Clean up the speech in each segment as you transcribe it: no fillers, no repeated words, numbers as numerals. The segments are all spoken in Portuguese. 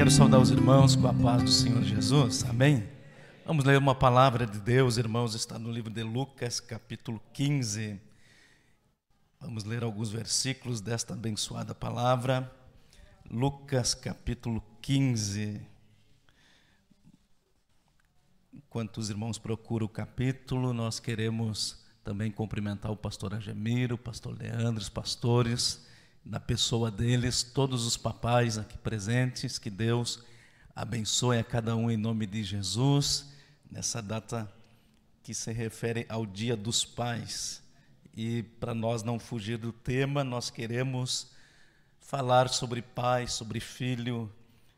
Quero saudar os irmãos com a paz do Senhor Jesus, amém? Vamos ler uma palavra de Deus, irmãos, está no livro de Lucas, capítulo 15. Vamos ler alguns versículos desta abençoada palavra. Lucas, capítulo 15. Enquanto os irmãos procuram o capítulo, nós queremos também cumprimentar o pastor Agemiro, o pastor Leandro, os pastores, na pessoa deles, todos os papais aqui presentes, que Deus abençoe a cada um em nome de Jesus, nessa data que se refere ao Dia dos Pais. E para nós não fugir do tema, nós queremos falar sobre pai, sobre filho,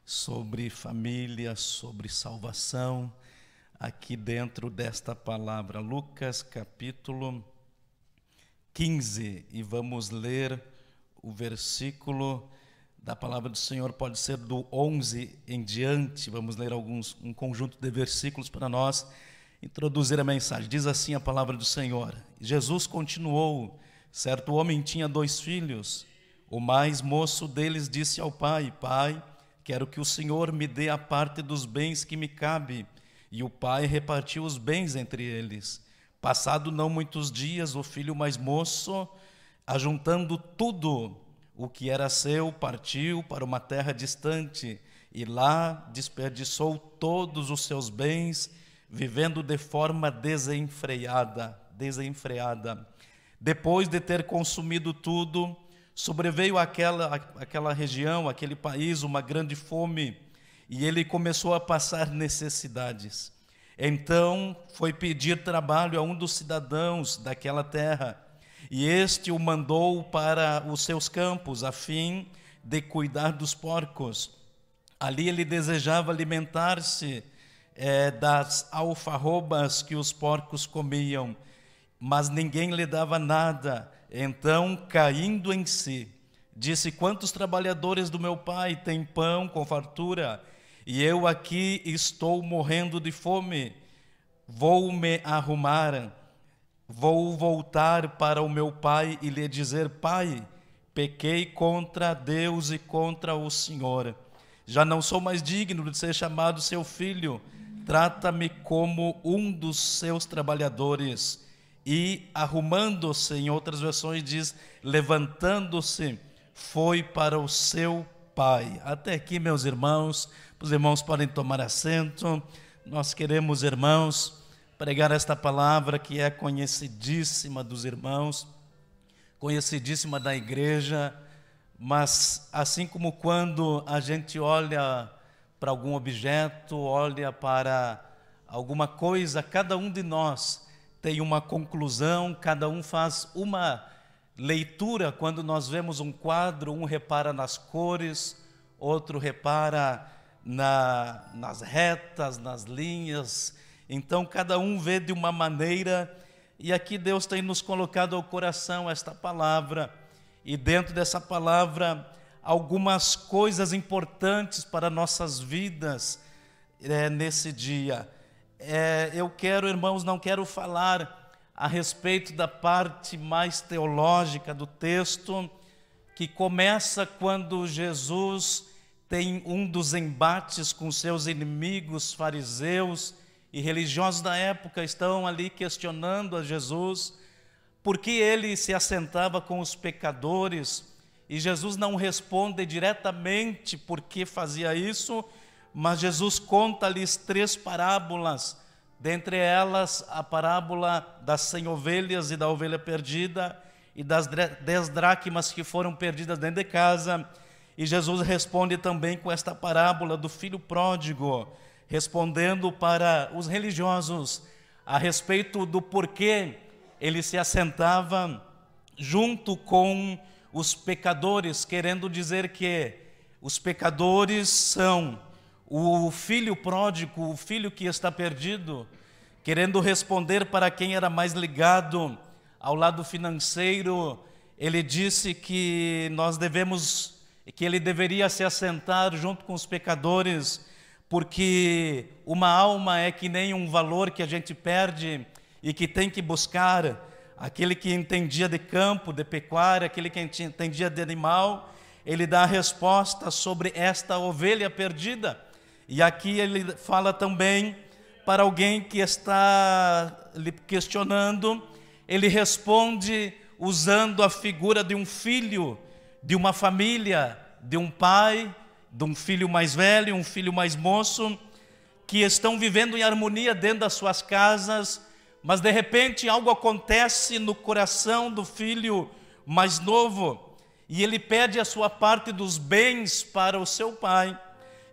sobre família, sobre salvação, aqui dentro desta palavra. Lucas capítulo 15, e vamos ler o versículo da palavra do Senhor, pode ser do 11 em diante. Vamos ler um conjunto de versículos para nós introduzir a mensagem. Diz assim a palavra do Senhor: Jesus continuou: certo homem tinha 2 filhos. O mais moço deles disse ao pai: Pai, quero que o Senhor me dê a parte dos bens que me cabe. E o pai repartiu os bens entre eles. Passado não muitos dias, o filho mais moço, ajuntando tudo o que era seu, partiu para uma terra distante e lá desperdiçou todos os seus bens, vivendo de forma desenfreada. Depois de ter consumido tudo, sobreveio àquela região, aquele país, uma grande fome, e ele começou a passar necessidades. Então foi pedir trabalho a um dos cidadãos daquela terra, e este o mandou para os seus campos, a fim de cuidar dos porcos. Ali ele desejava alimentar-se das alfarrobas que os porcos comiam, mas ninguém lhe dava nada. Então, caindo em si, disse: quantos trabalhadores do meu pai têm pão com fartura, e eu aqui estou morrendo de fome. Vou me arrumar, vou voltar para o meu pai e lhe dizer: Pai, pequei contra Deus e contra o Senhor. Já não sou mais digno de ser chamado seu filho. Trata-me como um dos seus trabalhadores. E arrumando-se, em outras versões diz, levantando-se, foi para o seu pai. Até aqui, meus irmãos, os irmãos podem tomar assento. Nós queremos, irmãos, pregar esta palavra que é conhecidíssima dos irmãos, conhecidíssima da igreja, mas assim como quando a gente olha para algum objeto, olha para alguma coisa, cada um de nós tem uma conclusão, cada um faz uma leitura. Quando nós vemos um quadro, um repara nas cores, outro repara nas retas, nas linhas. Então cada um vê de uma maneira, e aqui Deus tem nos colocado ao coração esta palavra, e dentro dessa palavra algumas coisas importantes para nossas vidas nesse dia. Eu quero, irmãos, não quero falar a respeito da parte mais teológica do texto, que começa quando Jesus tem um dos embates com seus inimigos, fariseus e religiosos da época. Estão ali questionando a Jesus por que ele se assentava com os pecadores, e Jesus não responde diretamente por que fazia isso, mas Jesus conta-lhes 3 parábolas, dentre elas a parábola das 100 ovelhas e da ovelha perdida, e das 10 dracmas que foram perdidas dentro de casa. E Jesus responde também com esta parábola do filho pródigo, respondendo para os religiosos a respeito do porquê ele se assentava junto com os pecadores, querendo dizer que os pecadores são o filho pródigo, o filho que está perdido, querendo responder para quem era mais ligado ao lado financeiro. Ele disse que ele deveria se assentar junto com os pecadores, porque uma alma é que nem um valor que a gente perde e que tem que buscar. Aquele que entendia de campo, de pecuária, aquele que entendia de animal, ele dá a resposta sobre esta ovelha perdida. E aqui ele fala também para alguém que está lhe questionando, ele responde usando a figura de um filho, de uma família, de um pai, de um filho mais velho, um filho mais moço, que estão vivendo em harmonia dentro das suas casas, mas de repente algo acontece no coração do filho mais novo, e ele pede a sua parte dos bens para o seu pai.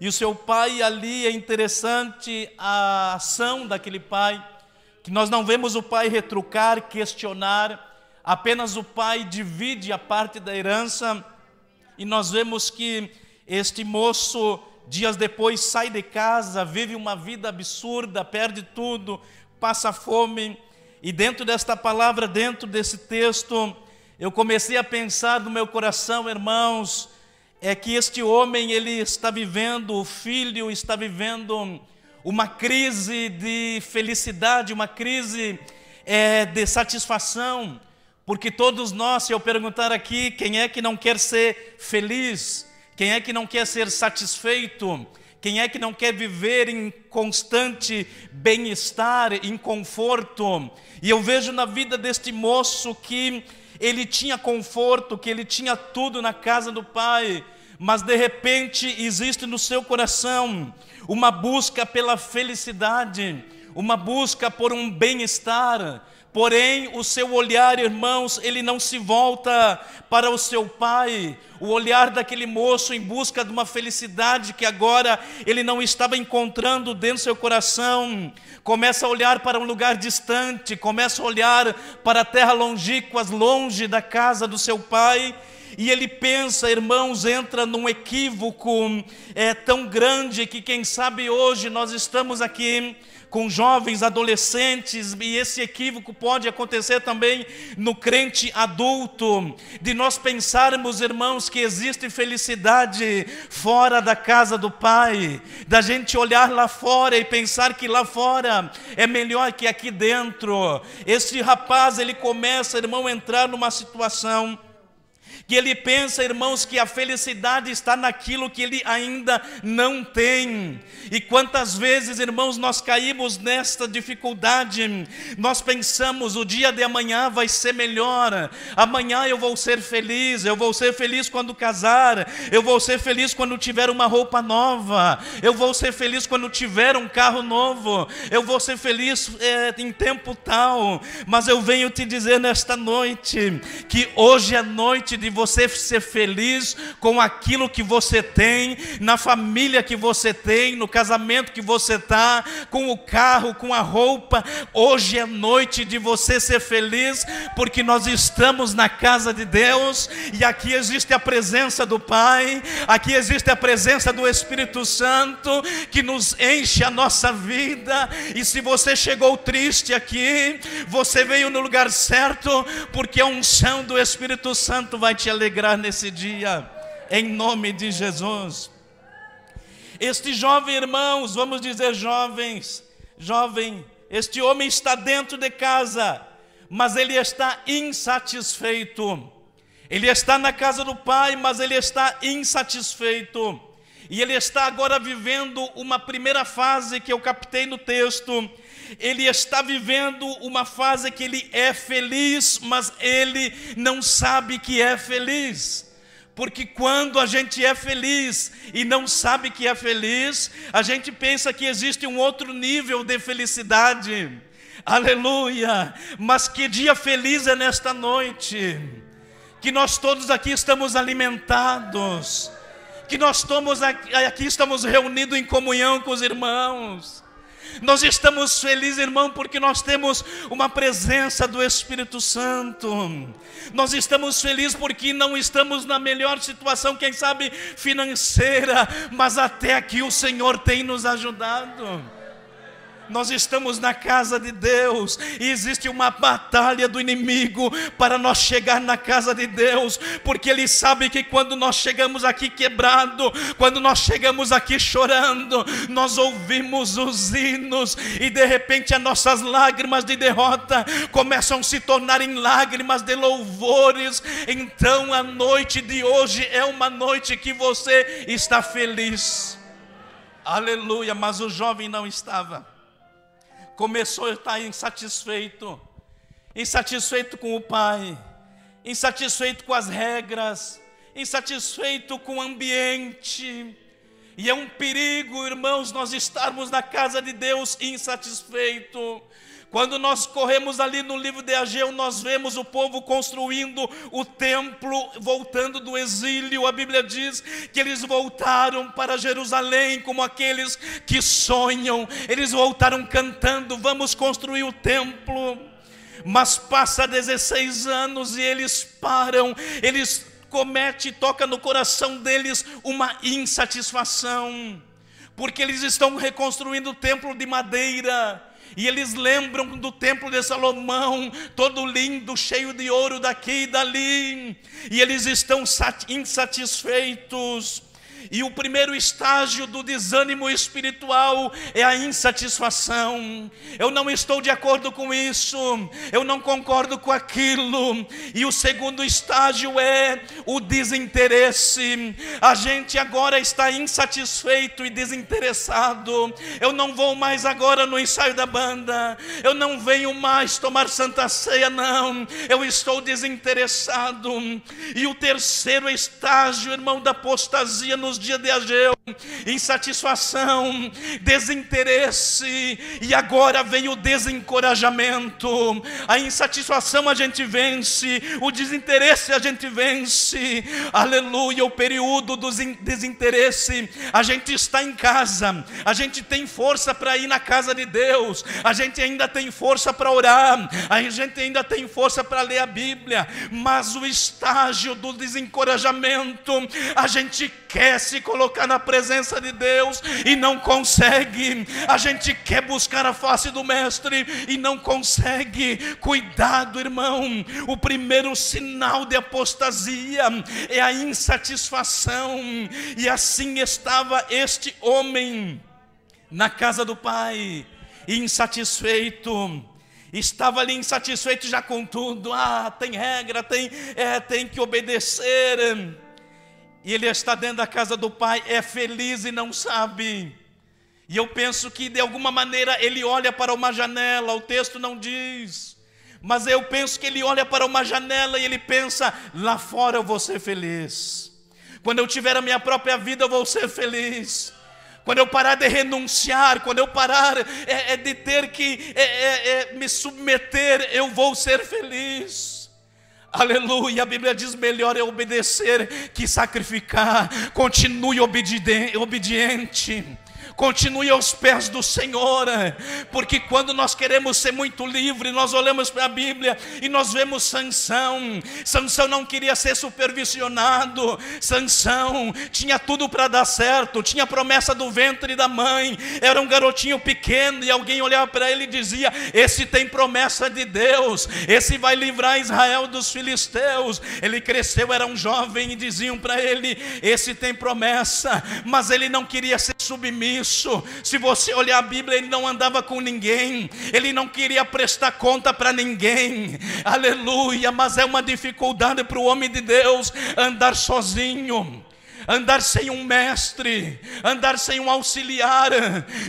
E o seu pai ali, é interessante a ação daquele pai, que nós não vemos o pai retrucar, questionar, apenas o pai divide a parte da herança, e nós vemos que este moço, dias depois, sai de casa, vive uma vida absurda, perde tudo, passa fome. E dentro desta palavra, dentro desse texto, eu comecei a pensar no meu coração, irmãos, é que este homem, ele está vivendo, o filho está vivendo uma crise de felicidade, uma crise de satisfação, porque todos nós, se eu perguntar aqui, quem é que não quer ser feliz? Quem é que não quer ser satisfeito? Quem é que não quer viver em constante bem-estar, em conforto? E eu vejo na vida deste moço que ele tinha conforto, que ele tinha tudo na casa do pai, mas de repente existe no seu coração uma busca pela felicidade, uma busca por um bem-estar. Porém, o seu olhar, irmãos, ele não se volta para o seu pai. O olhar daquele moço em busca de uma felicidade que agora ele não estava encontrando dentro do seu coração, começa a olhar para um lugar distante, começa a olhar para a terra longínquas, longe da casa do seu pai. E ele pensa, irmãos, entra num equívoco tão grande que quem sabe hoje nós estamos aqui com jovens, adolescentes, e esse equívoco pode acontecer também no crente adulto, de nós pensarmos, irmãos, que existe felicidade fora da casa do Pai, da gente olhar lá fora e pensar que lá fora é melhor que aqui dentro. Este rapaz, ele começa, irmão, a entrar numa situação que ele pensa, irmãos, que a felicidade está naquilo que ele ainda não tem. E quantas vezes, irmãos, nós caímos nesta dificuldade, nós pensamos, o dia de amanhã vai ser melhor, amanhã eu vou ser feliz quando casar, eu vou ser feliz quando tiver uma roupa nova, eu vou ser feliz quando tiver um carro novo, eu vou ser feliz em tempo tal. Mas eu venho te dizer nesta noite, que hoje é noite de você ser feliz com aquilo que você tem, na família que você tem, no casamento que você está, com o carro, com a roupa. Hoje é noite de você ser feliz, porque nós estamos na casa de Deus, e aqui existe a presença do Pai, aqui existe a presença do Espírito Santo, que nos enche a nossa vida. E se você chegou triste aqui, você veio no lugar certo, porque a unção do Espírito Santo vai te alegrar nesse dia, em nome de Jesus. Este jovem, irmãos, vamos dizer jovem, este homem está dentro de casa, mas ele está insatisfeito. Ele está na casa do pai, mas ele está insatisfeito. E ele está agora vivendo uma primeira fase que eu captei no texto. Ele está vivendo uma fase que ele é feliz, mas ele não sabe que é feliz. Porque quando a gente é feliz e não sabe que é feliz, a gente pensa que existe um outro nível de felicidade. Aleluia! Mas que dia feliz é nesta noite, que nós todos aqui estamos alimentados, que nós aqui estamos reunidos em comunhão com os irmãos. Nós estamos felizes, irmão, porque nós temos uma presença do Espírito Santo. Nós estamos felizes porque não estamos na melhor situação, quem sabe financeira, mas até aqui o Senhor tem nos ajudado. Nós estamos na casa de Deus e existe uma batalha do inimigo para nós chegar na casa de Deus, porque ele sabe que quando nós chegamos aqui quebrado, quando nós chegamos aqui chorando, nós ouvimos os hinos e de repente as nossas lágrimas de derrota começam a se tornar em lágrimas de louvores. Então a noite de hoje é uma noite que você está feliz. Aleluia. Mas o jovem não estava. Começou a estar insatisfeito com o pai, insatisfeito com as regras, insatisfeito com o ambiente. E é um perigo, irmãos, nós estarmos na casa de Deus insatisfeito. Quando nós corremos ali no livro de Ageu, nós vemos o povo construindo o templo, voltando do exílio. A Bíblia diz que eles voltaram para Jerusalém como aqueles que sonham. Eles voltaram cantando: vamos construir o templo. Mas passa 16 anos e eles param, eles cometem, toca no coração deles uma insatisfação, porque eles estão reconstruindo o templo de madeira. E eles lembram do templo de Salomão, todo lindo, cheio de ouro daqui e dali. E eles estão insatisfeitos. E o primeiro estágio do desânimo espiritual é a insatisfação. Eu não estou de acordo com isso, eu não concordo com aquilo. E o segundo estágio é o desinteresse. A gente agora está insatisfeito e desinteressado. Eu não vou mais agora no ensaio da banda, eu não venho mais tomar santa ceia, não. Eu estou desinteressado. E o terceiro estágio, irmão, da apostasia nos dias de Ageu: insatisfação, desinteresse, e agora vem o desencorajamento. A insatisfação a gente vence, o desinteresse a gente vence. Aleluia. O período do desinteresse, a gente está em casa, a gente tem força para ir na casa de Deus, a gente ainda tem força para orar, a gente ainda tem força para ler a Bíblia, mas o estágio do desencorajamento, a gente quer se colocar na presença de Deus e não consegue. A gente quer buscar a face do Mestre e não consegue. Cuidado, irmão. O primeiro sinal de apostasia é a insatisfação. E assim estava este homem na casa do pai, insatisfeito. Estava ali insatisfeito já com tudo. Tem regra, tem que obedecer. E ele está dentro da casa do pai, é feliz e não sabe. E eu penso que de alguma maneira ele olha para uma janela, o texto não diz, mas eu penso que ele olha para uma janela e ele pensa: lá fora eu vou ser feliz. Quando eu tiver a minha própria vida eu vou ser feliz. Quando eu parar de renunciar, quando eu parar de ter que me submeter, eu vou ser feliz. Aleluia. A Bíblia diz: melhor é obedecer que sacrificar. Continue obediente. Continue aos pés do Senhor, porque quando nós queremos ser muito livre, nós olhamos para a Bíblia e nós vemos Sansão. Sansão não queria ser supervisionado. Sansão tinha tudo para dar certo, tinha a promessa do ventre da mãe, era um garotinho pequeno e alguém olhava para ele e dizia: esse tem promessa de Deus, esse vai livrar Israel dos filisteus. Ele cresceu, era um jovem e diziam para ele: esse tem promessa, mas ele não queria ser submisso. Se você olhar a Bíblia, ele não andava com ninguém, ele não queria prestar conta para ninguém. Aleluia. Mas é uma dificuldade para o homem de Deus andar sozinho, andar sem um mestre, andar sem um auxiliar.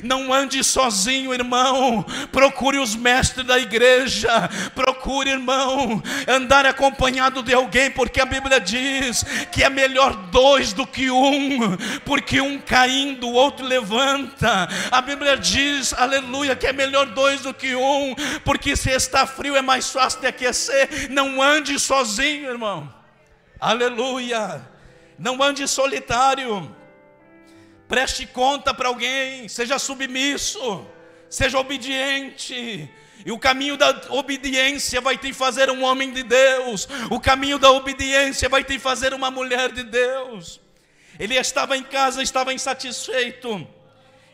Não ande sozinho, irmão. Procure os mestres da igreja. Procure, irmão, andar acompanhado de alguém, porque a Bíblia diz que é melhor dois do que um, porque um caindo o outro levanta. A Bíblia diz, aleluia, que é melhor dois do que um, porque se está frio é mais fácil de aquecer. Não ande sozinho, irmão. Aleluia. Não ande solitário. Preste conta para alguém. Seja submisso. Seja obediente. E o caminho da obediência vai te fazer um homem de Deus. O caminho da obediência vai te fazer uma mulher de Deus. Ele estava em casa, estava insatisfeito.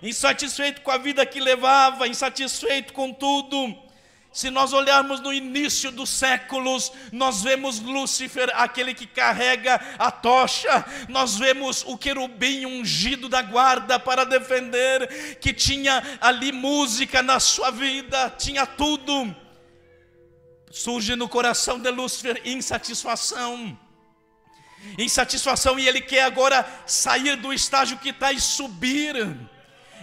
insatisfeito com a vida que levava, insatisfeito com tudo. Se nós olharmos no início dos séculos, nós vemos Lúcifer, aquele que carrega a tocha, nós vemos o querubim ungido da guarda para defender, que tinha ali música na sua vida, tinha tudo. Surge no coração de Lúcifer insatisfação, e ele quer agora sair do estágio que está e subir,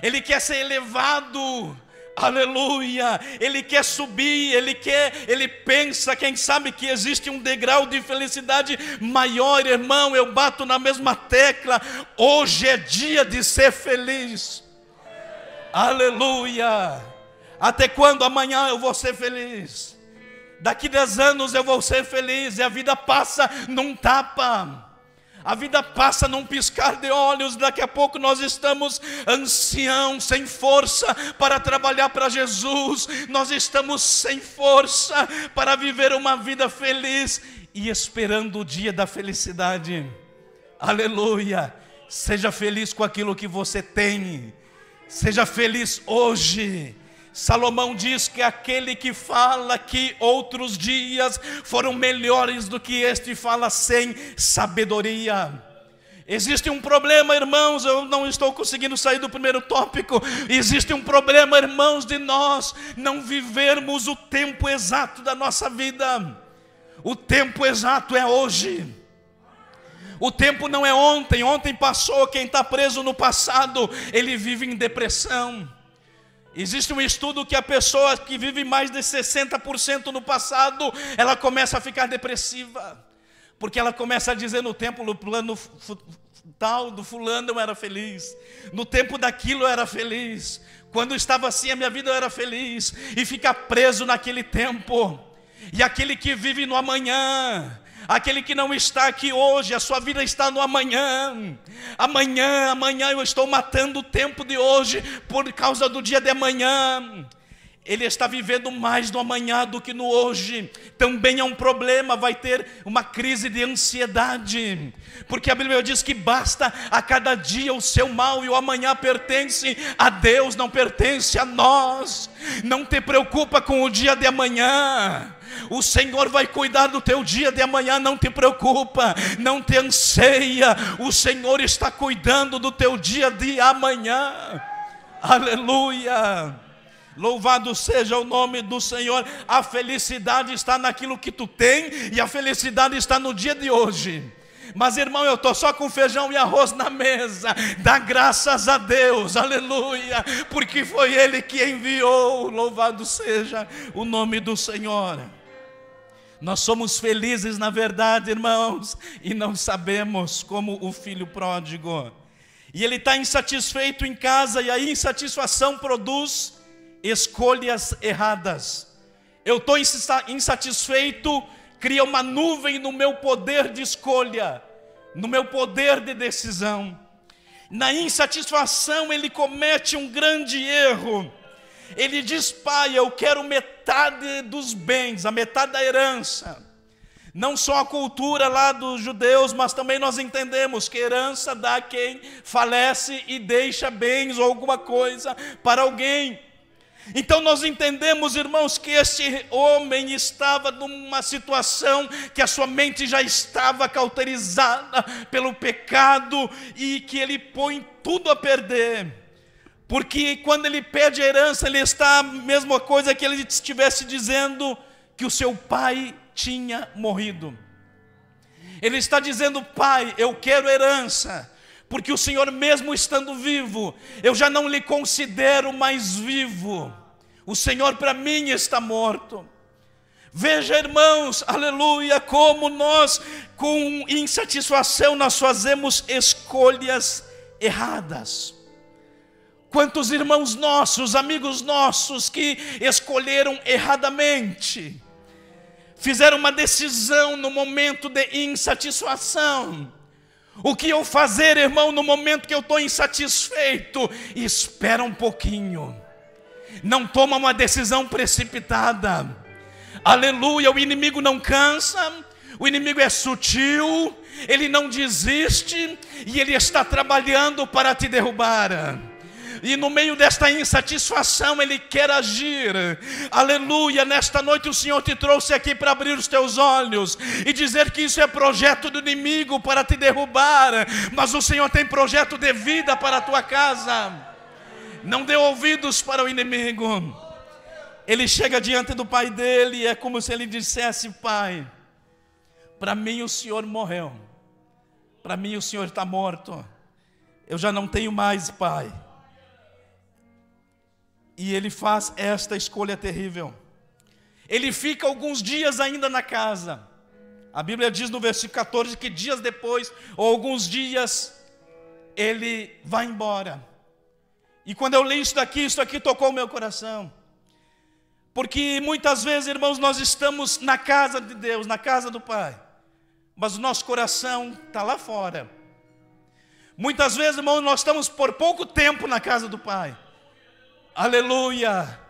ele quer ser elevado. Aleluia, ele quer subir, ele pensa, quem sabe que existe um degrau de felicidade maior. Irmão, eu bato na mesma tecla, hoje é dia de ser feliz. Aleluia. Até quando? Amanhã eu vou ser feliz, daqui 10 anos eu vou ser feliz, e a vida passa num tapa. A vida passa num piscar de olhos. Daqui a pouco nós estamos anciãos, sem força para trabalhar para Jesus. Nós estamos sem força para viver uma vida feliz e esperando o dia da felicidade. Aleluia. Seja feliz com aquilo que você tem. Seja feliz hoje. Salomão diz que aquele que fala que outros dias foram melhores do que este, fala sem sabedoria. Existe um problema, irmãos, eu não estou conseguindo sair do primeiro tópico. Existe um problema, irmãos, de nós não vivermos o tempo exato da nossa vida. O tempo exato é hoje. O tempo não é ontem, ontem passou. Quem está preso no passado, ele vive em depressão. Existe um estudo que a pessoa que vive mais de 60% no passado, ela começa a ficar depressiva, porque ela começa a dizer: no tempo do plano tal do fulano eu era feliz, no tempo daquilo eu era feliz, quando estava assim a minha vida eu era feliz, e fica preso naquele tempo. E aquele que vive no amanhã, aquele que não está aqui hoje, a sua vida está no amanhã. Amanhã eu estou matando o tempo de hoje por causa do dia de amanhã. Ele está vivendo mais no amanhã do que no hoje. Também é um problema, vai ter uma crise de ansiedade, porque a Bíblia diz que basta a cada dia o seu mal, e o amanhã pertence a Deus, não pertence a nós. Não te preocupa com o dia de amanhã. O Senhor vai cuidar do teu dia de amanhã, não te preocupa, não te anseia. O Senhor está cuidando do teu dia de amanhã. Aleluia. Louvado seja o nome do Senhor. A felicidade está naquilo que tu tem, e a felicidade está no dia de hoje. Mas irmão, eu estou só com feijão e arroz na mesa. Dá graças a Deus, aleluia, porque foi Ele que enviou. Louvado seja o nome do Senhor. Nós somos felizes na verdade, irmãos, e não sabemos, como o filho pródigo. E ele está insatisfeito em casa, e a insatisfação produz escolhas erradas. Eu estou insatisfeito, cria uma nuvem no meu poder de escolha, no meu poder de decisão. Na insatisfação ele comete um grande erro. Ele diz: pai, eu quero metade dos bens, a metade da herança. Não só a cultura lá dos judeus, mas também nós entendemos que herança dá a quem falece e deixa bens ou alguma coisa para alguém. Então nós entendemos, irmãos, que esse homem estava numa situação que a sua mente já estava cauterizada pelo pecado, e que ele põe tudo a perder. Porque quando ele pede a herança, ele está a mesma coisa que ele estivesse dizendo que o seu pai tinha morrido. Ele está dizendo: pai, eu quero herança, porque o Senhor, mesmo estando vivo, eu já não lhe considero mais vivo. O Senhor para mim está morto. Veja, irmãos, aleluia, como nós, com insatisfação, nós fazemos escolhas erradas. Quantos irmãos nossos, amigos nossos, que escolheram erradamente, fizeram uma decisão no momento de insatisfação. O que eu fazer, irmão, no momento que eu estou insatisfeito? Espera um pouquinho, não toma uma decisão precipitada. Aleluia, o inimigo não cansa, o inimigo é sutil, ele não desiste, e ele está trabalhando para te derrubar. e no meio desta insatisfação Ele quer agir. Aleluia, nesta noite o Senhor te trouxe aqui para abrir os teus olhos e dizer que isso é projeto do inimigo para te derrubar, mas o Senhor tem projeto de vida para a tua casa. Não dê ouvidos para o inimigo. Ele chega diante do pai dele e é como se ele dissesse: Pai, para mim o Senhor morreu, para mim o Senhor está morto, eu já não tenho mais pai. E ele faz esta escolha terrível. Ele fica alguns dias ainda na casa. A Bíblia diz no versículo 14 que dias depois, ou alguns dias, ele vai embora. E quando eu li isso aqui tocou o meu coração. Porque muitas vezes, irmãos, nós estamos na casa de Deus, na casa do Pai, mas o nosso coração está lá fora. Muitas vezes, irmãos, nós estamos por pouco tempo na casa do Pai. Aleluia!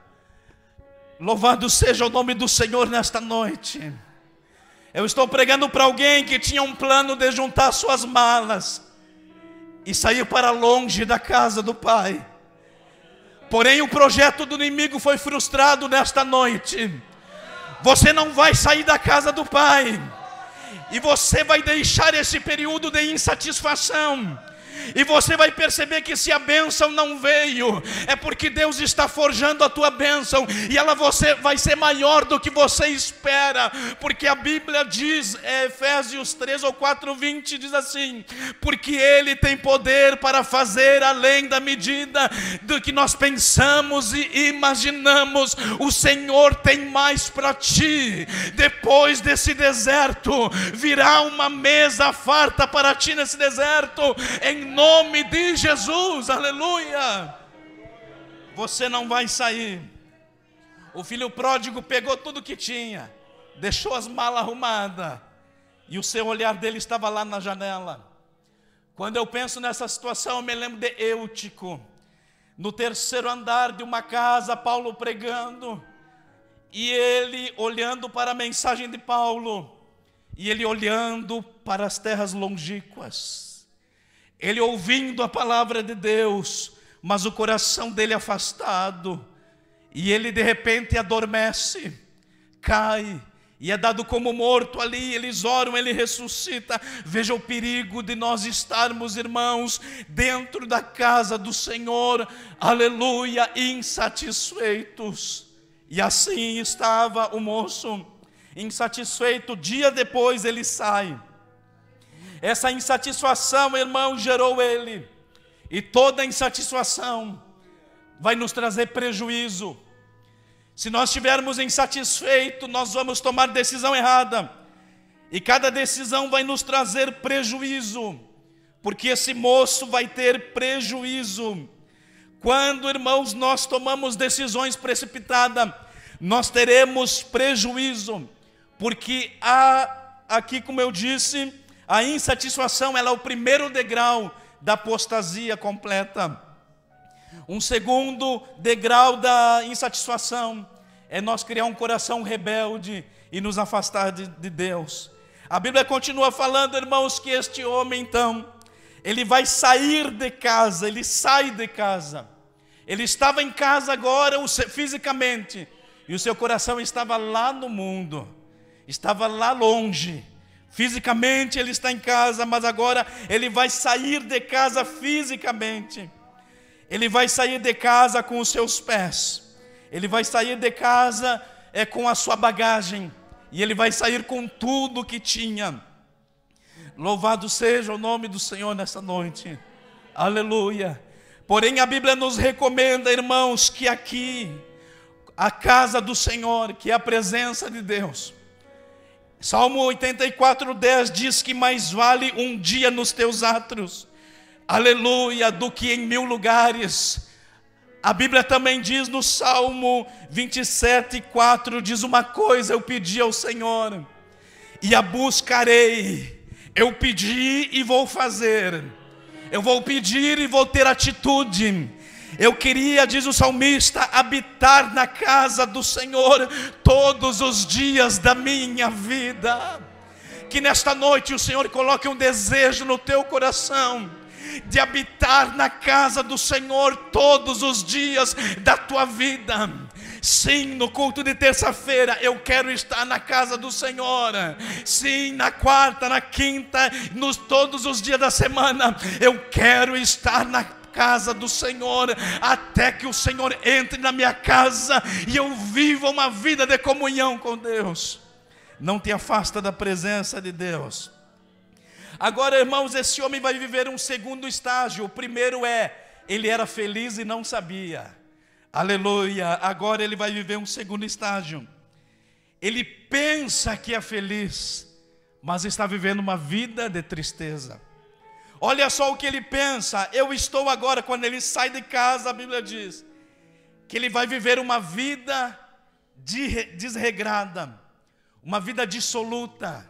Louvado seja o nome do Senhor nesta noite. Eu estou pregando para alguém que tinha um plano de juntar suas malas e sair para longe da casa do Pai. Porém o projeto do inimigo foi frustrado nesta noite. Você não vai sair da casa do Pai, e você vai deixar esse período de insatisfação. E você vai perceber que se a bênção não veio, é porque Deus está forjando a tua bênção, e ela vai ser maior do que você espera. Porque a Bíblia diz, Efésios 3 ou 4:20, diz assim: porque Ele tem poder para fazer além da medida do que nós pensamos e imaginamos. O Senhor tem mais para ti. Depois desse deserto, virá uma mesa farta para ti nesse deserto, em nome de Jesus, aleluia. Você não vai sair. O filho pródigo pegou tudo que tinha, deixou as malas arrumadas, e o seu olhar dele estava lá na janela. Quando eu penso nessa situação, eu me lembro de Eutico, no terceiro andar de uma casa, Paulo pregando, e ele olhando para a mensagem de Paulo, e ele olhando para as terras longínquas. Ele ouvindo a palavra de Deus, mas o coração dele afastado. E ele de repente adormece, cai, e é dado como morto ali. Eles oram, ele ressuscita. Veja o perigo de nós estarmos, irmãos, dentro da casa do Senhor, aleluia, insatisfeitos. E assim estava o moço, insatisfeito. Dia depois ele sai. Essa insatisfação, irmão, gerou ele. E toda insatisfação vai nos trazer prejuízo. Se nós estivermos insatisfeitos, nós vamos tomar decisão errada. E cada decisão vai nos trazer prejuízo. Porque esse moço vai ter prejuízo. Quando, irmãos, nós tomamos decisões precipitadas, nós teremos prejuízo. Porque aqui, como eu disse, a insatisfação, ela é o primeiro degrau da apostasia completa. Um segundo degrau da insatisfação é nós criar um coração rebelde e nos afastar de Deus. A Bíblia continua falando, irmãos, que este homem então, ele vai sair de casa, ele sai de casa. Ele estava em casa agora fisicamente, e o seu coração estava lá no mundo, estava lá longe. Fisicamente ele está em casa, mas agora ele vai sair de casa fisicamente. Ele vai sair de casa com os seus pés. Ele vai sair de casa com a sua bagagem. E ele vai sair com tudo que tinha. Louvado seja o nome do Senhor nessa noite. Aleluia. Porém a Bíblia nos recomenda, irmãos, que aqui, a casa do Senhor, que é a presença de Deus, Salmo 84:10 diz que mais vale um dia nos teus átrios, aleluia, do que em 1000 lugares. A Bíblia também diz no Salmo 27:4, diz uma coisa: eu pedi ao Senhor e a buscarei. Eu pedi e vou fazer. Eu vou pedir e vou ter atitude. Eu queria, diz o salmista, habitar na casa do Senhor todos os dias da minha vida. Que nesta noite o Senhor coloque um desejo no teu coração de habitar na casa do Senhor todos os dias da tua vida. Sim, no culto de terça-feira eu quero estar na casa do Senhor. Sim, na quarta, na quinta, todos os dias da semana eu quero estar na casa do Senhor, até que o Senhor entre na minha casa e eu viva uma vida de comunhão com Deus. Não te afasta da presença de Deus. Agora, irmãos, esse homem vai viver um segundo estágio. O primeiro ele era feliz e não sabia. Aleluia. Agora ele vai viver um segundo estágio. Ele pensa que é feliz, mas está vivendo uma vida de tristeza. Olha só o que ele pensa. Eu estou agora, quando ele sai de casa, a Bíblia diz que ele vai viver uma vida desregrada, uma vida dissoluta,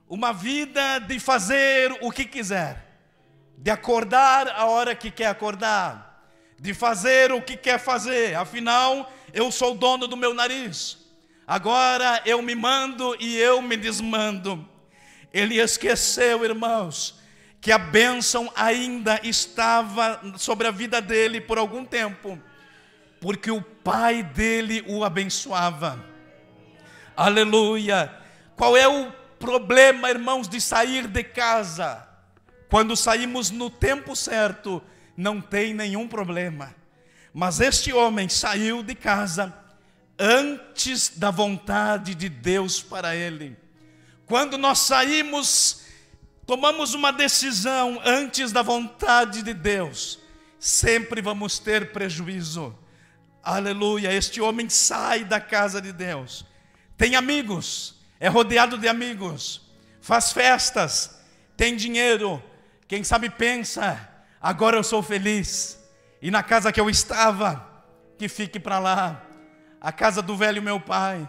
uma vida de fazer o que quiser, de acordar a hora que quer acordar, de fazer o que quer fazer. Afinal, eu sou o dono do meu nariz. Agora eu me mando e eu me desmando. Ele esqueceu, irmãos, que a bênção ainda estava sobre a vida dele por algum tempo, porque o pai dele o abençoava. Aleluia. Qual é o problema, irmãos, de sair de casa? Quando saímos no tempo certo, não tem nenhum problema. Mas este homem saiu de casa antes da vontade de Deus para ele. Quando nós saímos, tomamos uma decisão antes da vontade de Deus, sempre vamos ter prejuízo. Aleluia. Este homem sai da casa de Deus, tem amigos, é rodeado de amigos, faz festas, tem dinheiro. Quem sabe pensa, agora eu sou feliz, e na casa que eu estava, que fique para lá. A casa do velho meu pai,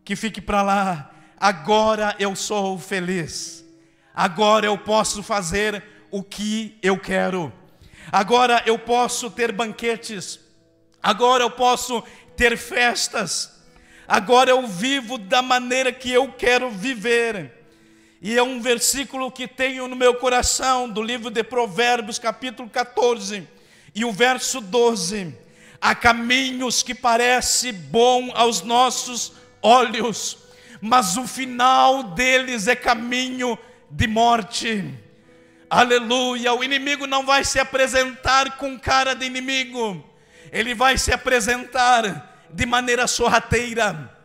que fique para lá. Agora eu sou feliz. Agora eu posso fazer o que eu quero. Agora eu posso ter banquetes. Agora eu posso ter festas. Agora eu vivo da maneira que eu quero viver. E é um versículo que tenho no meu coração, do livro de Provérbios, capítulo 14, e o verso 12. Há caminhos que parecem bom aos nossos olhos, mas o final deles é caminho de morte. Aleluia. O inimigo não vai se apresentar com cara de inimigo, ele vai se apresentar de maneira sorrateira.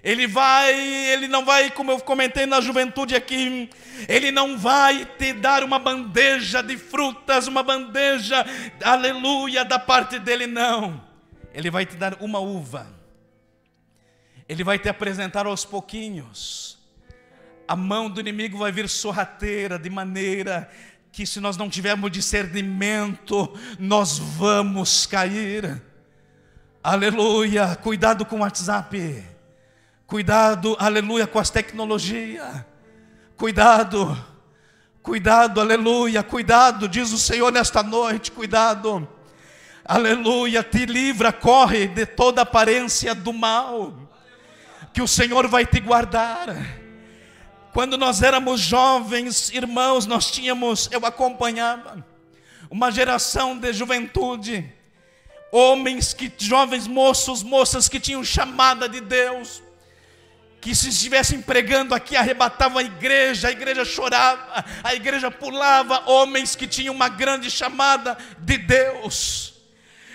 Ele não vai, como eu comentei na juventude aqui, ele não vai te dar uma bandeja de frutas, uma bandeja, aleluia, da parte dele, não. Ele vai te dar uma uva. Ele vai te apresentar aos pouquinhos. A mão do inimigo vai vir sorrateira, de maneira que, se nós não tivermos discernimento, nós vamos cair. Aleluia. Cuidado com o WhatsApp. Cuidado, aleluia, com as tecnologias. Cuidado, aleluia, cuidado, diz o Senhor nesta noite, cuidado. Aleluia, te livra, corre de toda aparência do mal, que o Senhor vai te guardar. Quando nós éramos jovens, irmãos, eu acompanhava uma geração de juventude, jovens moços, moças que tinham chamada de Deus, que se estivessem pregando aqui, arrebatavam a igreja chorava, a igreja pulava, homens que tinham uma grande chamada de Deus.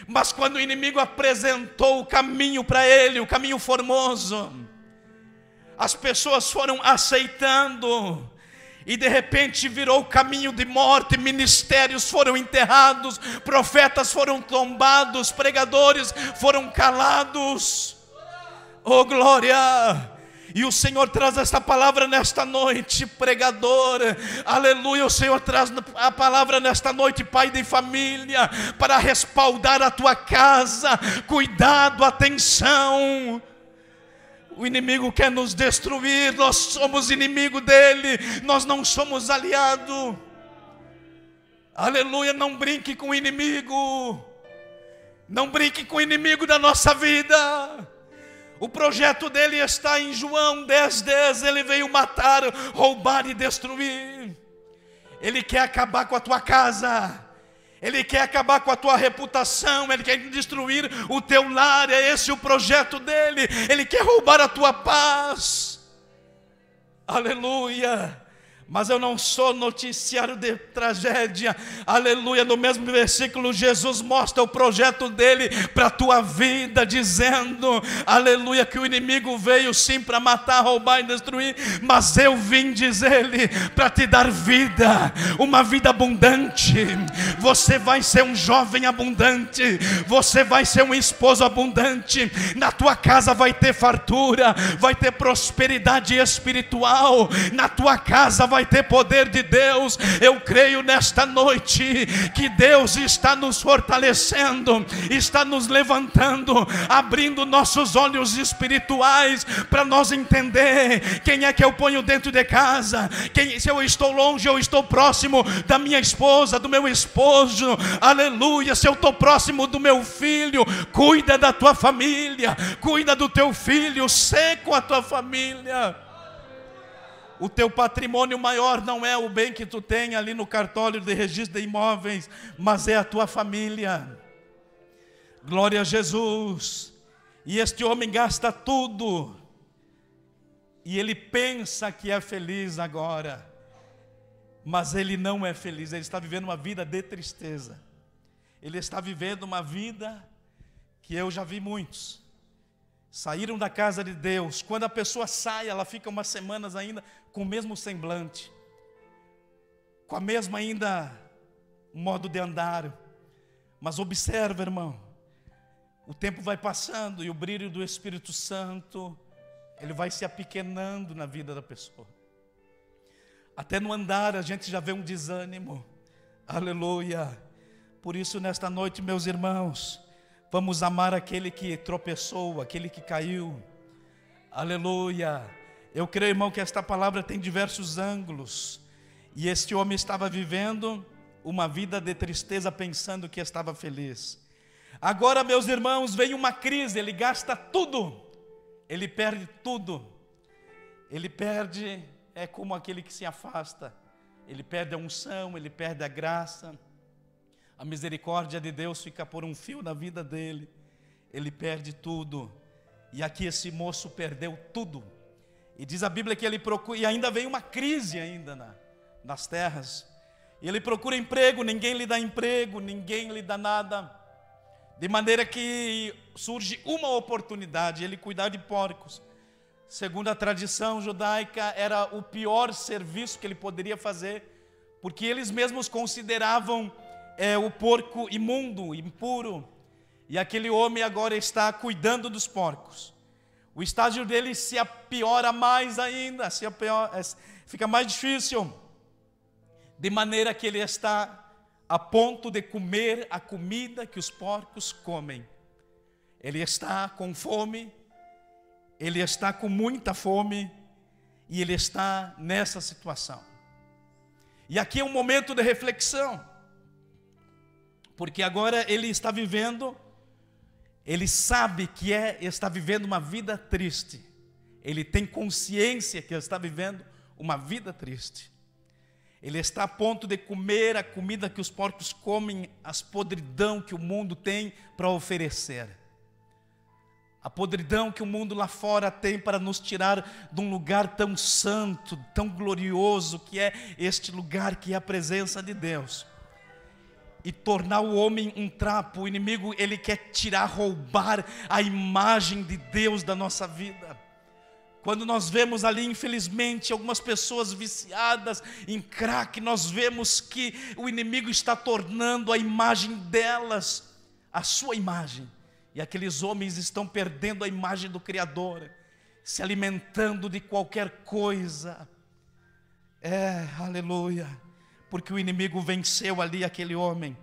Mas quando o inimigo apresentou o caminho para ele, o caminho formoso, as pessoas foram aceitando, e de repente virou o caminho de morte. Ministérios foram enterrados, profetas foram tombados, pregadores foram calados. Oh glória! E o Senhor traz esta palavra nesta noite, pregador, aleluia. O Senhor traz a palavra nesta noite, pai de família, para respaldar a tua casa. Cuidado, atenção. O inimigo quer nos destruir, nós somos inimigo dele, nós não somos aliado. Aleluia, não brinque com o inimigo, não brinque com o inimigo da nossa vida. O projeto dele está em João 10:10, ele veio matar, roubar e destruir. Ele quer acabar com a tua casa, Ele quer acabar com a tua reputação, ele quer destruir o teu lar, é esse o projeto dele. Ele quer roubar a tua paz. Aleluia. Mas eu não sou noticiário de tragédia. Aleluia. No mesmo versículo, Jesus mostra o projeto dele para a tua vida, dizendo, aleluia, que o inimigo veio sim para matar, roubar e destruir, mas eu vim, diz ele, para te dar vida, uma vida abundante. Você vai ser um jovem abundante, você vai ser um esposo abundante, na tua casa vai ter fartura, vai ter prosperidade espiritual, na tua casa vai ter poder de Deus. Eu creio nesta noite que Deus está nos fortalecendo, está nos levantando, abrindo nossos olhos espirituais para nós entender quem é que eu ponho dentro de casa, se eu estou longe ou estou próximo da minha esposa, do meu esposo, aleluia, se eu estou próximo do meu filho. Cuida da tua família, cuida do teu filho, sê com a tua família. O teu patrimônio maior não é o bem que tu tem ali no cartório de registro de imóveis, mas é a tua família. Glória a Jesus. E este homem gasta tudo, e ele pensa que é feliz agora, mas ele não é feliz. Ele está vivendo uma vida de tristeza. Ele está vivendo uma vida que eu já vi muitos saíram da casa de Deus. Quando a pessoa sai, ela fica umas semanas ainda com o mesmo semblante, com a mesma ainda modo de andar. Mas observa, irmão, o tempo vai passando e o brilho do Espírito Santo, ele vai se apequenando na vida da pessoa. Até no andar a gente já vê um desânimo. Aleluia. Por isso nesta noite, meus irmãos, vamos amar aquele que tropeçou, aquele que caiu. Aleluia. Eu creio, irmão, que esta palavra tem diversos ângulos. E este homem estava vivendo uma vida de tristeza, pensando que estava feliz. Agora, meus irmãos, vem uma crise, ele gasta tudo, ele perde tudo. Ele perde, é como aquele que se afasta. Ele perde a unção, ele perde a graça. A misericórdia de Deus fica por um fio na vida dele. Ele perde tudo. E aqui esse moço perdeu tudo. E diz a Bíblia que ele procura, e ainda vem uma crise ainda nas terras. E ele procura emprego, ninguém lhe dá emprego, ninguém lhe dá nada. De maneira que surge uma oportunidade, ele cuidar de porcos. Segundo a tradição judaica, era o pior serviço que ele poderia fazer, porque eles mesmos consideravam o porco imundo, impuro. E aquele homem agora está cuidando dos porcos. O estágio dele se apiora mais ainda, fica mais difícil. De maneira que ele está a ponto de comer a comida que os porcos comem. Ele está com fome, ele está com muita fome, e ele está nessa situação. E aqui é um momento de reflexão, porque agora ele está vivendo, ele sabe que está vivendo uma vida triste, ele tem consciência que está vivendo uma vida triste. Ele está a ponto de comer a comida que os porcos comem, as podridão que o mundo tem para oferecer. A podridão que o mundo lá fora tem para nos tirar de um lugar tão santo, tão glorioso, que é este lugar, que é a presença de Deus. E tornar o homem um trapo. O inimigo, ele quer tirar, roubar a imagem de Deus da nossa vida. Quando nós vemos ali, infelizmente, algumas pessoas viciadas em crack, nós vemos que o inimigo está tornando a imagem delas a sua imagem. E aqueles homens estão perdendo a imagem do Criador, se alimentando de qualquer coisa. Aleluia. Porque o inimigo venceu ali aquele homem.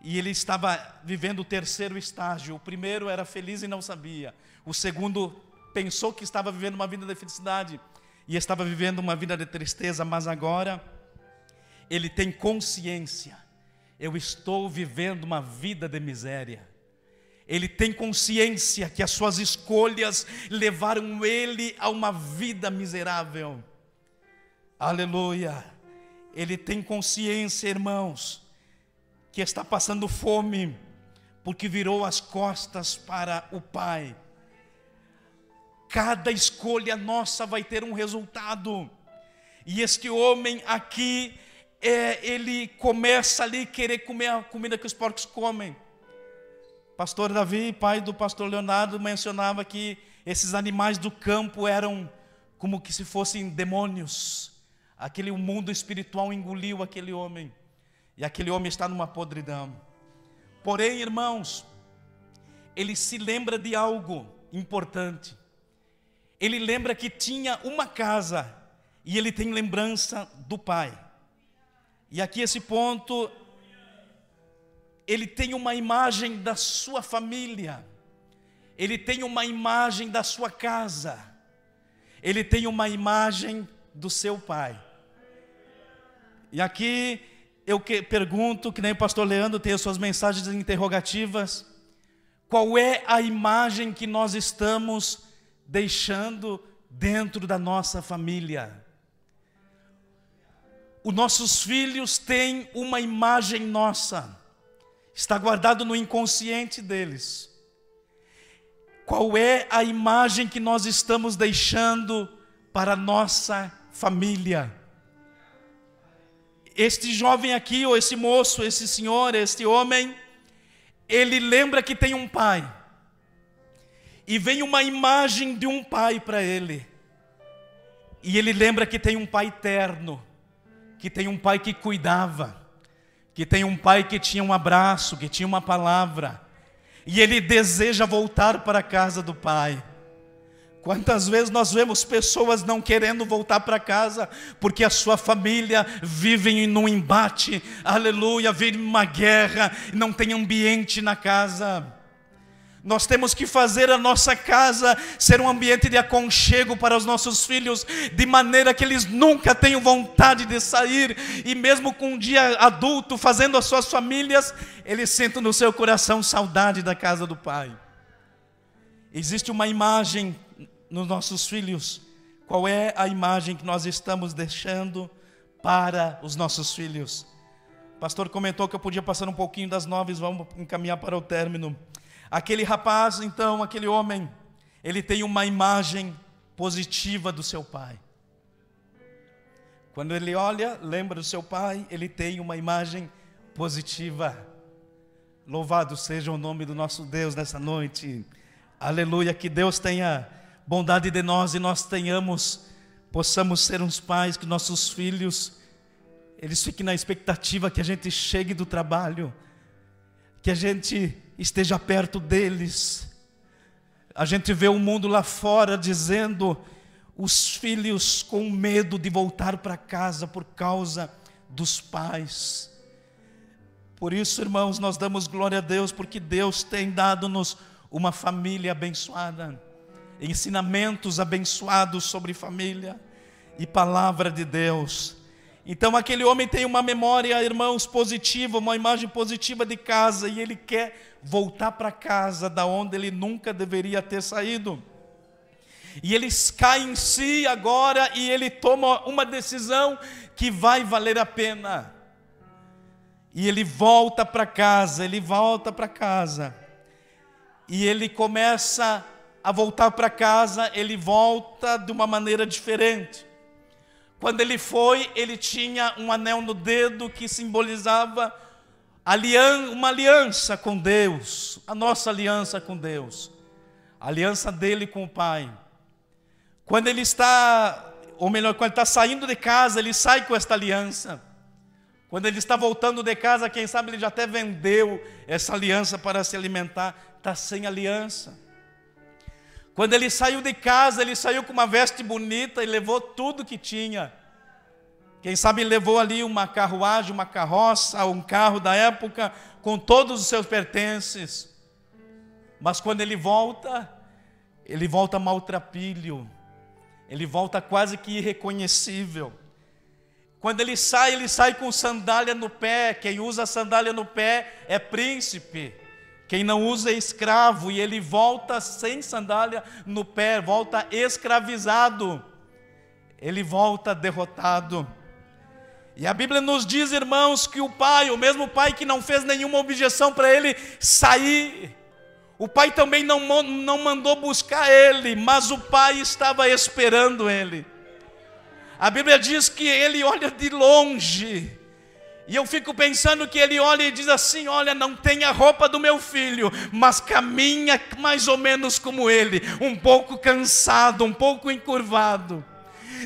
E ele estava vivendo o terceiro estágio. O primeiro era feliz e não sabia. O segundo pensou que estava vivendo uma vida de felicidade e estava vivendo uma vida de tristeza, mas agora ele tem consciência: eu estou vivendo uma vida de miséria. Ele tem consciência que as suas escolhas levaram ele a uma vida miserável. Aleluia. Ele tem consciência, irmãos, que está passando fome, porque virou as costas para o Pai. Cada escolha nossa vai ter um resultado. E este homem aqui, ele começa ali a querer comer a comida que os porcos comem. Pastor Davi, pai do pastor Leonardo, mencionava que esses animais do campo eram como que se fossem demônios. O mundo espiritual engoliu aquele homem. E aquele homem está numa podridão. Porém, irmãos, ele se lembra de algo importante. Ele lembra que tinha uma casa e ele tem lembrança do pai. E aqui esse ponto, ele tem uma imagem da sua família. Ele tem uma imagem da sua casa. Ele tem uma imagem do seu pai. E aqui eu pergunto, que nem o pastor Leandro tem as suas mensagens interrogativas, qual é a imagem que nós estamos deixando dentro da nossa família? Os nossos filhos têm uma imagem nossa, está guardado no inconsciente deles. Qual é a imagem que nós estamos deixando para a nossa família? Este jovem aqui, ou esse moço, esse senhor, este homem, ele lembra que tem um pai. E vem uma imagem de um pai para ele. E ele lembra que tem um pai eterno, que tem um pai que cuidava, que tem um pai que tinha um abraço, que tinha uma palavra. E ele deseja voltar para a casa do pai. Quantas vezes nós vemos pessoas não querendo voltar para casa, porque a sua família vive num embate, aleluia, vive uma guerra, não tem ambiente na casa. Nós temos que fazer a nossa casa ser um ambiente de aconchego para os nossos filhos, de maneira que eles nunca tenham vontade de sair, e mesmo com um dia adulto, fazendo as suas famílias, eles sentem no seu coração saudade da casa do pai. Existe uma imagem nos nossos filhos. Qual é a imagem que nós estamos deixando para os nossos filhos? O pastor comentou que eu podia passar um pouquinho das 9, vamos encaminhar para o término. Aquele rapaz, então, aquele homem, ele tem uma imagem positiva do seu pai. Quando ele olha, lembra do seu pai, ele tem uma imagem positiva. Louvado seja o nome do nosso Deus nessa noite. Aleluia, que Deus tenha bondade de nós e nós possamos ser uns pais, que nossos filhos, eles fiquem na expectativa que a gente chegue do trabalho, que a gente esteja perto deles. A gente vê o mundo lá fora dizendo, os filhos com medo de voltar para casa por causa dos pais. Por isso, irmãos, nós damos glória a Deus, porque Deus tem dado-nos uma família abençoada, ensinamentos abençoados sobre família e palavra de Deus. Então aquele homem tem uma memória, irmãos, positiva, uma imagem positiva de casa, e ele quer voltar para casa da onde ele nunca deveria ter saído. E ele cai em si agora e ele toma uma decisão que vai valer a pena. E ele volta para casa, e ele começa a voltar para casa, ele volta de uma maneira diferente. Quando ele foi, ele tinha um anel no dedo que simbolizava uma aliança com Deus, a nossa aliança com Deus, a aliança dele com o Pai. Quando ele está, ou melhor, quando ele está saindo de casa, ele sai com esta aliança. Quando ele está voltando de casa, quem sabe ele já até vendeu essa aliança para se alimentar, está sem aliança. Quando ele saiu de casa, ele saiu com uma veste bonita e levou tudo que tinha. Quem sabe levou ali uma carruagem, uma carroça, um carro da época, com todos os seus pertences. Mas quando ele volta maltrapilho, ele volta quase que irreconhecível. Quando ele sai com sandália no pé. Quem usa sandália no pé é príncipe. Quem não usa é escravo, e ele volta sem sandália no pé, volta escravizado, ele volta derrotado. E a Bíblia nos diz, irmãos, que o pai, o mesmo pai que não fez nenhuma objeção para ele sair, o pai também não mandou buscar ele, mas o pai estava esperando ele. A Bíblia diz que ele olha de longe, e eu fico pensando que ele olha e diz assim: olha, não tem a roupa do meu filho, mas caminha mais ou menos como ele, um pouco cansado, um pouco encurvado.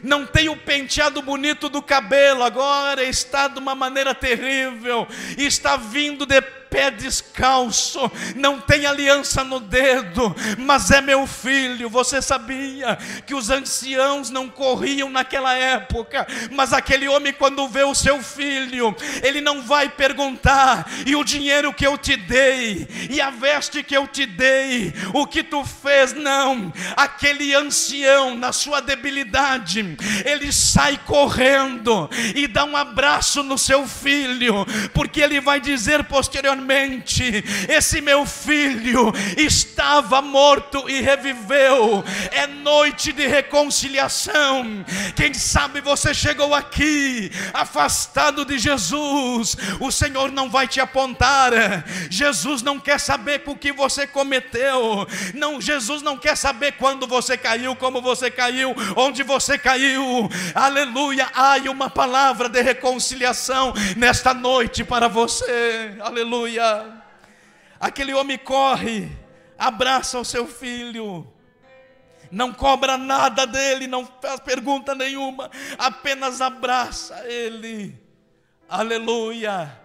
Não tem o penteado bonito do cabelo, agora está de uma maneira terrível, e está vindo de pé descalço, não tem aliança no dedo, mas é meu filho. Você sabia que os anciãos não corriam naquela época, mas aquele homem, quando vê o seu filho, ele não vai perguntar: e o dinheiro que eu te dei, e a veste que eu te dei, o que tu fez? Não, aquele ancião, na sua debilidade, ele sai correndo e dá um abraço no seu filho, porque ele vai dizer posteriormente: esse meu filho estava morto e reviveu. É noite de reconciliação. Quem sabe você chegou aqui afastado de Jesus, o Senhor não vai te apontar. Jesus não quer saber o que você cometeu. Não, Jesus não quer saber quando você caiu, como você caiu, onde você caiu. Aleluia. Há uma palavra de reconciliação nesta noite para você. Aleluia. Aquele homem corre, abraça o seu filho, não cobra nada dele, não faz pergunta nenhuma, apenas abraça ele. Aleluia.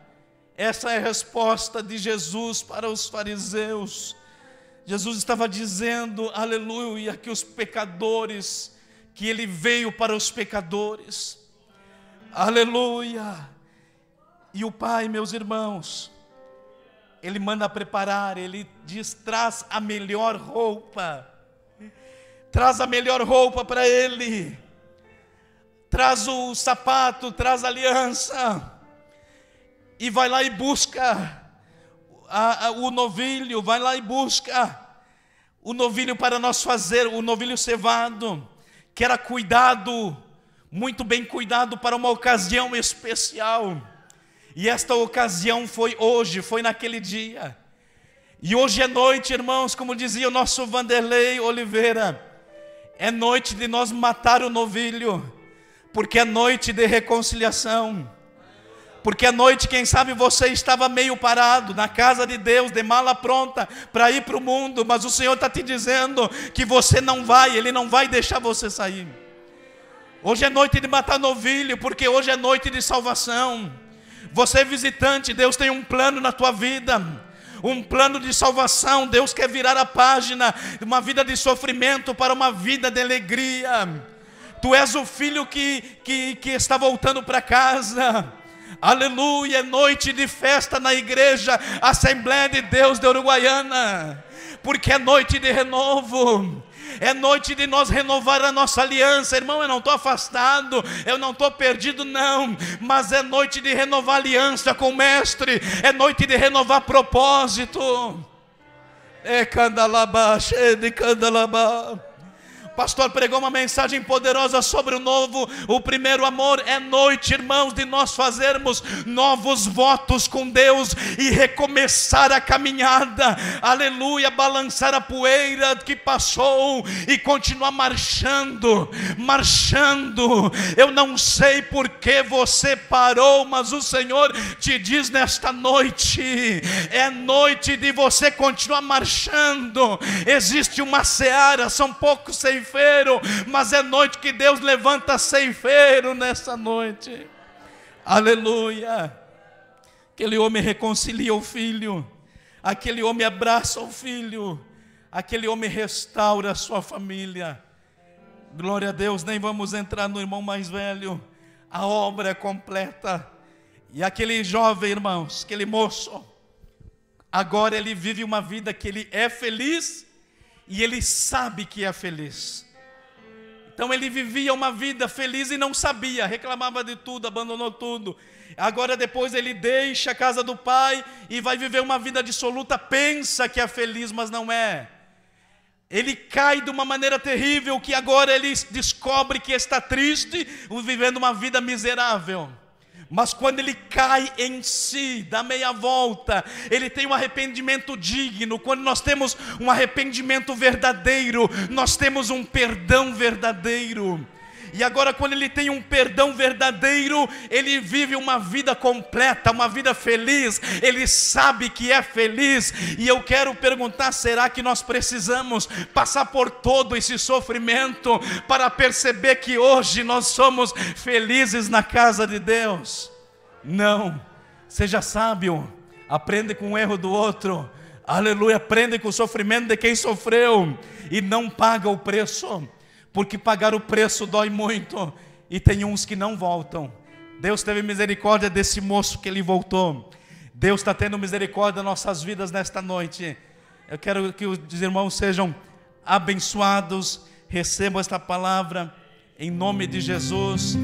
Essa é a resposta de Jesus para os fariseus. Jesus estava dizendo, aleluia, que os pecadores, que ele veio para os pecadores. Aleluia. E o Pai, meus irmãos, ele manda preparar, ele diz: traz a melhor roupa. Traz a melhor roupa para ele. Traz o sapato, traz a aliança. E vai lá e busca o novilho, vai lá e busca o novilho para nós fazer, o novilho cevado, que era cuidado, muito bem cuidado para uma ocasião especial. E esta ocasião foi hoje, foi naquele dia. E hoje é noite, irmãos, como dizia o nosso Vanderlei Oliveira, é noite de nós matar o novilho, porque é noite de reconciliação. Porque é noite, quem sabe você estava meio parado na casa de Deus, de mala pronta para ir para o mundo, mas o Senhor está te dizendo que você não vai, Ele não vai deixar você sair. Hoje é noite de matar novilho, porque hoje é noite de salvação. Você é visitante, Deus tem um plano na tua vida, um plano de salvação. Deus quer virar a página de uma vida de sofrimento para uma vida de alegria. Tu és o filho que está voltando para casa. Aleluia, é noite de festa na igreja Assembleia de Deus de Uruguaiana, porque é noite de renovo. É noite de nós renovar a nossa aliança. Irmão, eu não estou afastado, eu não estou perdido não, mas é noite de renovar aliança com o Mestre. É noite de renovar propósito. É candalabá, cheio de candalabá. O pastor pregou uma mensagem poderosa sobre o novo, o primeiro amor. É noite, irmãos, de nós fazermos novos votos com Deus e recomeçar a caminhada, aleluia, balançar a poeira que passou e continuar marchando, marchando. Eu não sei por que você parou, mas o Senhor te diz nesta noite, é noite de você continuar marchando. Existe uma seara, são poucos ceifeiros, mas é noite que Deus levanta ceifeiro nessa noite. Aleluia. Aquele homem reconcilia o filho, aquele homem abraça o filho, aquele homem restaura a sua família. Glória a Deus. Nem vamos entrar no irmão mais velho, a obra é completa. E aquele jovem, irmãos, aquele moço, agora ele vive uma vida que ele é feliz e ele sabe que é feliz. Então ele vivia uma vida feliz e não sabia, reclamava de tudo, abandonou tudo. Agora depois ele deixa a casa do pai e vai viver uma vida dissoluta, pensa que é feliz, mas não é. Ele cai de uma maneira terrível, que agora ele descobre que está triste, vivendo uma vida miserável. Mas quando ele cai em si, dá meia volta, ele tem um arrependimento digno. Quando nós temos um arrependimento verdadeiro, nós temos um perdão verdadeiro. E agora, quando ele tem um perdão verdadeiro, ele vive uma vida completa, uma vida feliz. Ele sabe que é feliz. E eu quero perguntar, será que nós precisamos passar por todo esse sofrimento para perceber que hoje nós somos felizes na casa de Deus? Não. Seja sábio, aprende com o erro do outro. Aleluia, aprende com o sofrimento de quem sofreu e não paga o preço. Porque pagar o preço dói muito, e tem uns que não voltam. Deus teve misericórdia desse moço que ele voltou. Deus está tendo misericórdia das nossas vidas nesta noite. Eu quero que os irmãos sejam abençoados, recebam esta palavra em nome de Jesus.